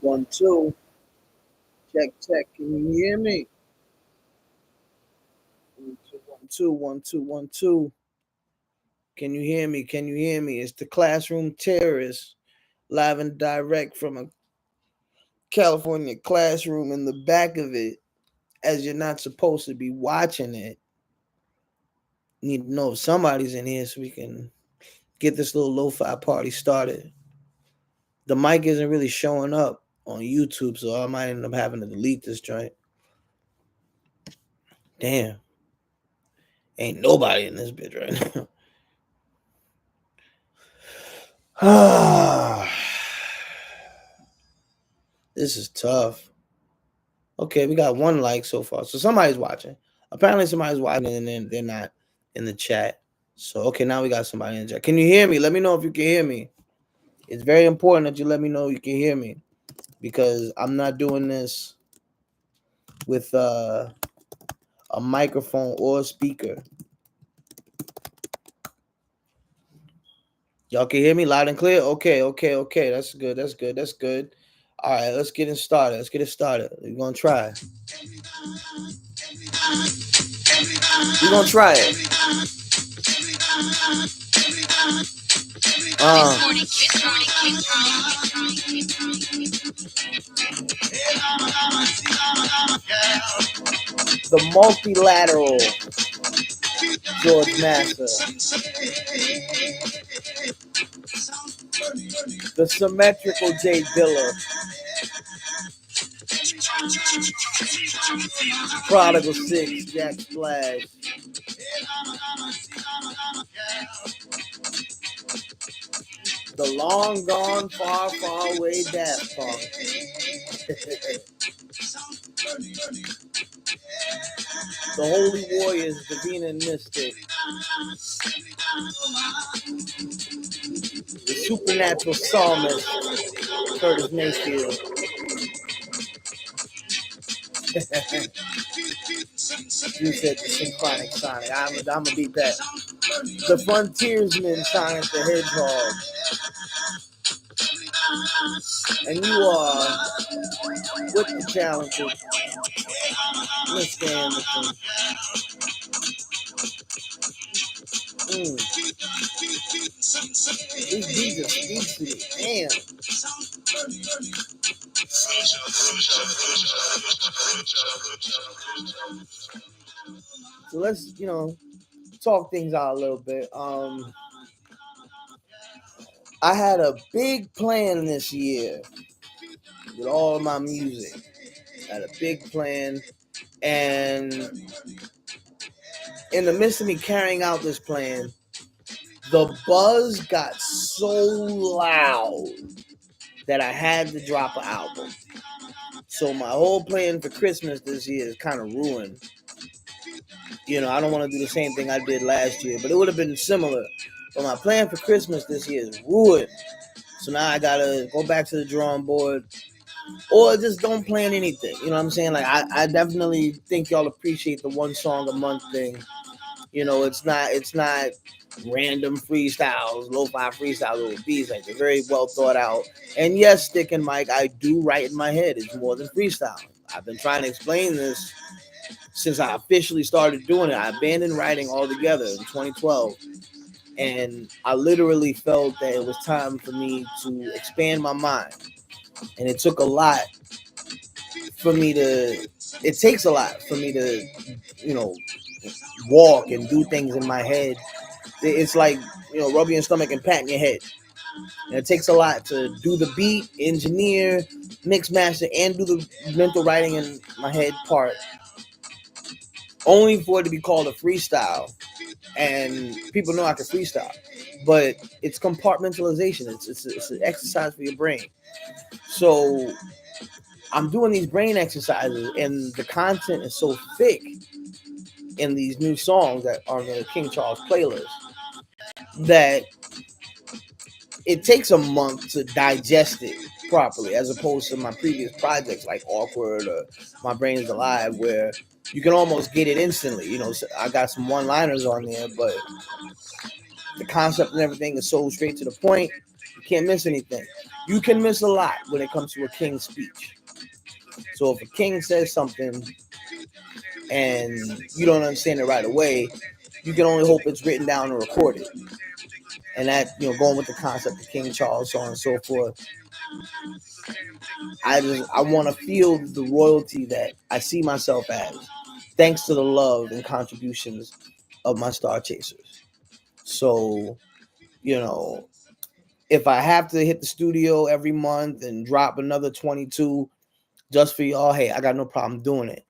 One, two. Check, check. Can you hear me? One, two, one, two, one, two, one, two. Can you hear me? Can you hear me? It's the Classroom Terrorist, live and direct from a California classroom. In the back of it, as you're not supposed to be watching it, need to know if somebody's in here so we can get this little lo-fi party started. The mic isn't really showing up on YouTube, so I might end up having to delete this joint. Damn. Ain't nobody in this bitch right now. This is tough. Okay, we got one like so far. So somebody's watching. Apparently somebody's watching and then they're not in the chat. So okay, now we got somebody in the chat. Can you hear me? Let me know if you can hear me. It's very important that you let me know you can hear me because I'm not doing this with a microphone or a speaker. Y'all can hear me loud and clear? Okay. That's good. All right, let's get it started. We're gonna try. We're gonna try it. The multilateral George Master. The symmetrical Jay Dilla. Prodigal Six, Jack Splash. The long gone, far, far away Daft Punk. The Holy Warriors, Davina and Mystic. The Supernatural Psalmist, Curtis Mayfield. You said the Synchronic Sonic. I'm gonna beat that. The Frontiersman, Sonic the Hedgehog. And you are with the talented Mr. Anderson. These beats are speaks to me. Damn. So let's, talk things out a little bit. I had a big plan this year with all my music. I had a big plan, and in the midst of me carrying out this plan, the buzz got so loud that I had to drop an album. So my whole plan for Christmas this year is kind of ruined. I don't want to do the same thing I did last year, but it would have been similar. But my plan for Christmas this year is ruined. So now I gotta go back to the drawing board, or just don't plan anything. You know what I'm saying? Like I definitely think y'all appreciate the one song a month thing. It's not random freestyles, lo-fi freestyles over beats. Like they're very well thought out. And yes, Stick and Mike, I do write in my head. It's more than freestyle. I've been trying to explain this since I officially started doing it. I abandoned writing altogether in 2012. And I literally felt that it was time for me to expand my mind. And it took a lot for me to, it takes a lot for me to, walk and do things in my head. It's like, rubbing your stomach and patting your head. And it takes a lot to do the beat, engineer, mix, master, and do the mental writing in my head part. Only for it to be called a freestyle. And people know I can freestyle. But it's compartmentalization. It's an exercise for your brain. So I'm doing these brain exercises, and the content is so thick in these new songs that are on the King Charles playlist that it takes a month to digest it properly, as opposed to my previous projects like Awkward or My Brain is Alive, where you can almost get it instantly. I got some one-liners on there, but the concept and everything is so straight to the point You can't miss anything. You can miss a lot when it comes to a king's speech. So if a king says something and you don't understand it right away, you can only hope it's written down or recorded. And that, going with the concept of King Charles, so on and so forth. I want to feel the royalty that I see myself as, thanks to the love and contributions of my Star Chasers. So, if I have to hit the studio every month and drop another 22 just for y'all, hey, I got no problem doing it.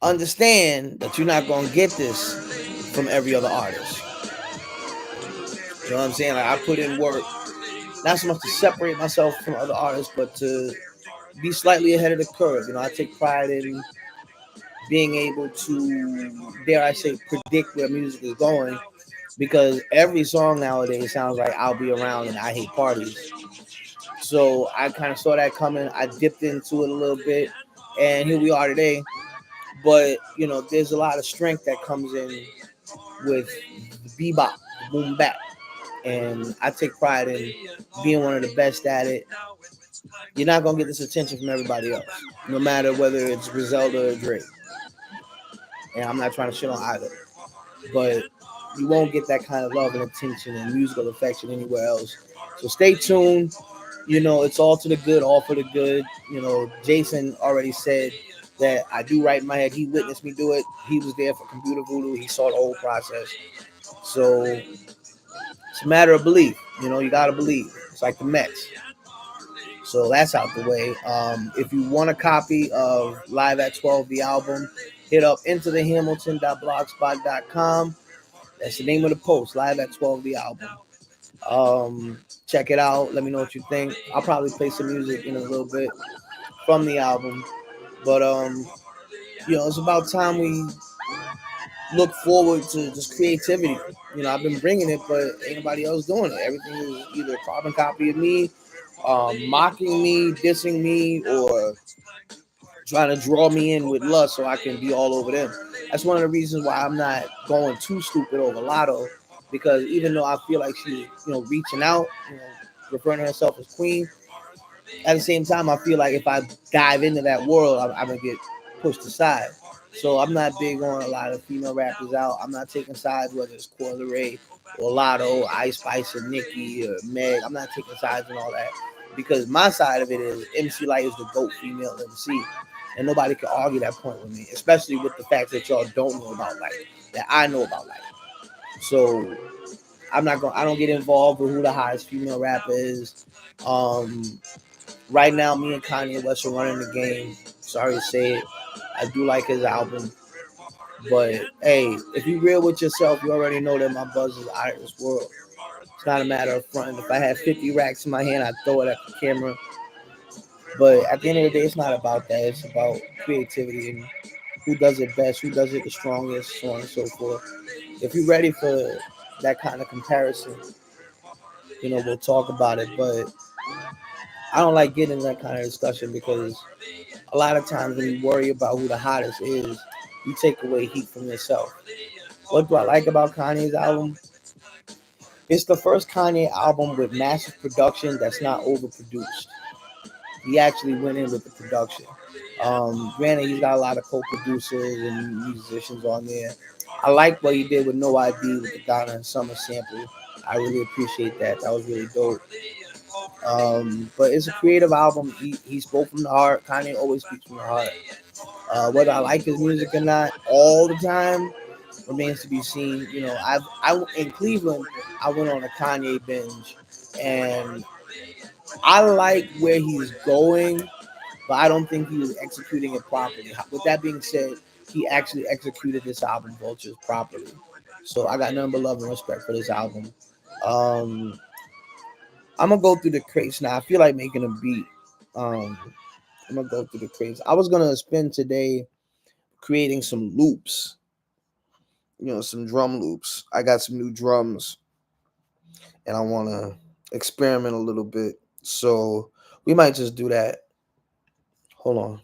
Understand that you're not going to get this from every other artist. You know what I'm saying? Like, I put in work, not so much to separate myself from other artists, but to be slightly ahead of the curve. I take pride in being able to, dare I say, predict where music is going, because every song nowadays sounds like I'll Be Around and I Hate Parties. So I kind of saw that coming. I dipped into it a little bit, and here we are today. But, there's a lot of strength that comes in with the bebop, the boom bap. And I take pride in being one of the best at it. You're not going to get this attention from everybody else, no matter whether it's Griselda or Drake. And I'm not trying to shit on either. But you won't get that kind of love and attention and musical affection anywhere else. So stay tuned. It's all to the good, all for the good. Jason already said that I do write in my head. He witnessed me do it. He was there for Computer Voodoo. He saw the whole process. So it's a matter of belief. You got to believe. It's like the Mets. So that's out the way. If you want a copy of Live at 12, the album, hit up intothehamilton.blogspot.com. That's the name of the post, Live at 12, the album. Check it out. Let me know what you think. I'll probably play some music in a little bit from the album. But, it's about time we look forward to just creativity. I've been bringing it, but ain't nobody else doing it. Everything is either a carbon copy of me, mocking me, dissing me, or trying to draw me in with lust so I can be all over them. That's one of the reasons why I'm not going too stupid over Lotto, because even though I feel like she's, reaching out, referring to herself as queen, at the same time, I feel like if I dive into that world, I'm going to get pushed aside. So I'm not big on a lot of female rappers out. I'm not taking sides, whether it's Coi Leray or Lotto, Ice Spice or Nicki or Meg. I'm not taking sides and all that, because my side of it is MC Lyte is the GOAT female MC. And nobody can argue that point with me, especially with the fact that y'all don't know about Lyte, that I know about Lyte. So I don't get involved with who the hottest female rapper is. Right now, me and Kanye West are running the game. Sorry to say it. I do like his album. But, hey, if you're real with yourself, you already know that my buzz is out of this world. It's not a matter of fronting. If I had 50 racks in my hand, I'd throw it at the camera. But at the end of the day, it's not about that. It's about creativity and who does it best, who does it the strongest, so on and so forth. If you're ready for that kind of comparison, we'll talk about it. But I don't like getting in that kind of discussion, because a lot of times when you worry about who the hottest is, you take away heat from yourself. What do I like about Kanye's album? It's the first Kanye album with massive production that's not overproduced. He actually went in with the production. Granted, he's got a lot of co-producers and musicians on there. I like what he did with No ID with the Donna and Summer sample. I really appreciate that. That was really dope. But it's a creative album. He spoke from the heart. Kanye always speaks from the heart. Whether I like his music or not all the time remains to be seen. I in Cleveland, I went on a Kanye binge, and I like where he's going, but I don't think he was executing it properly. With that being said, he actually executed this album, Vultures, properly. So I got nothing but love and respect for this album. I'm gonna go through the crates now. I feel like making a beat. I'm gonna go through the crates. I was gonna spend today creating some loops, some drum loops. I got some new drums, and I want to experiment a little bit. So we might just do that. Hold on.